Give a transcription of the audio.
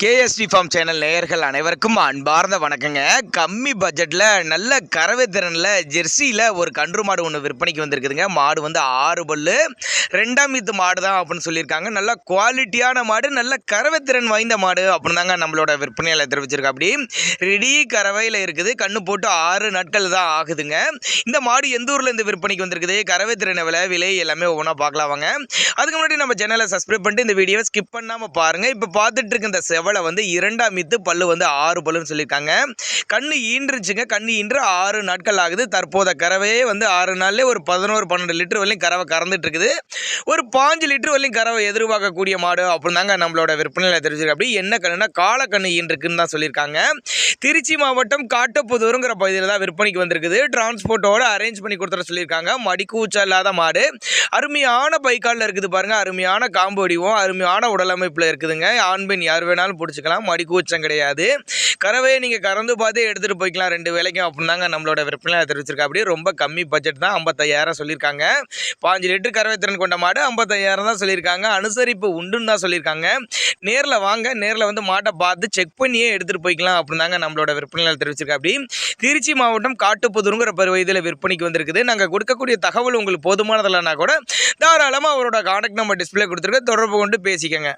KST form channel நேயர்கள் அனைவருக்கும் அன்பார்ந்த வணக்கங்க. கம்மி பட்ஜெட்டில் நல்ல கறவை திறனில் ஜெர்சியில் ஒரு கன்று மாடு ஒன்று விற்பனைக்கு வந்திருக்குதுங்க. மாடு வந்து 6 பல்லு 2ஆம் ஈத்து மாடு தான் அப்படின்னு சொல்லியிருக்காங்க. நல்ல குவாலிட்டியான மாடு, நல்ல கறவை திறன் வாய்ந்த மாடு அப்படின்னு தாங்க நம்மளோட விற்பனையில் தெரிவிச்சிருக்கா. அப்படி ரெடி கறவையில் இருக்குது. கண்ணு போட்டு 6 நாட்கள் தான் ஆகுதுங்க. இந்த மாடு எந்த ஊரில் இருந்து விற்பனைக்கு வந்திருக்குது, கறவை திறனை விலை எல்லாமே ஒவ்வொன்றா பார்க்கலாம் வாங்க. அதுக்கு முன்னாடி நம்ம சேனலை சப்ஸ்கிரைப் பண்ணிட்டு இந்த வீடியோவை ஸ்கிப் பண்ணாமல் பாருங்கள். இப்போ பார்த்துட்டு இருக்க இந்த செவலை வந்து 2ஆம் ஈத்து, பல்லு வந்து 6 பல்லுன்னு சொல்லியிருக்காங்க. கண்ணு ஈன்றுச்சுங்க. கண்ணு ஈன்று 6 நாட்கள் ஆகுது. தற்போத கறவையே வந்து 6 நாள்லேயே ஒரு 11-12 லிட்டர் வரையும் கறவை கறந்துட்டு இருக்குது. ஒரு 5 லிட்டர் வரையும் கறவை எதிர்பார்க்கக்கூடிய மாடு அப்படின்னு தாங்க நம்மளோட விற்பனையில் தெரிஞ்சிருக்கு. அப்படி என்ன கண்ணுனா காலக்கண்ணு ஈன்றுக்குன்னு தான் சொல்லியிருக்காங்க. திருச்சி மாவட்டம் காட்டுப்புதூருங்கிற பகுதியில் தான் விற்பனைக்கு வந்திருக்குது. டிரான்ஸ்போர்ட்டோட அரேஞ்ச் பண்ணி கொடுத்துட சொல்லியிருக்காங்க. மடிக்கூச்சா இல்லாத மாடு, அருமையான பைக்காலில் இருக்குது பாருங்க. அருமையான காம்பு வடிவம், அருமையான உடலமைப்பில் இருக்குதுங்க. ஆண் பெண் யார் வேணாலும் பிடிச்சிக்கலாம். மடிக்கூச்சம் கிடையாது. கறவையை நீங்கள் கறந்து பார்த்து எடுத்துகிட்டு போய்க்கலாம் 2 வேலைக்கும் அப்படின்னு தாங்க நம்மளோட விற்பனையில் தெரிவிச்சிருக்கா. அப்படியே ரொம்ப கம்மி பட்ஜெட் தான், 55,000 சொல்லியிருக்காங்க. 5 லிட்டர் கறவை திறன் கொண்ட மாடு 55,000 தான் சொல்லியிருக்காங்க. அனுசரிப்பு உண்டுன்னு தான் சொல்லியிருக்காங்க. நேரில் வாங்க, நேரில் வந்து மாட்டை பார்த்து செக் பண்ணியே எடுத்துகிட்டு போய்க்கலாம் அப்படின்னு தாங்க நம்மளோட விற்பனையில் தெரிவிச்சிருக்கா. அப்படி திருச்சி மாவட்டம் காட்டுப்புதூருங்கிற பகுதியில் விற்பனைக்கு வந்திருக்குது. நாங்கள் கொடுக்கக்கூடிய தகவல் உங்களுக்கு போதுமானதில்லைனா கூட தாராளமாக அவரோட கான்டாக்ட் நம்பர் டிஸ்பிளே கொடுத்துருக்க, தொடர்பு கொண்டு பேசிக்கங்க.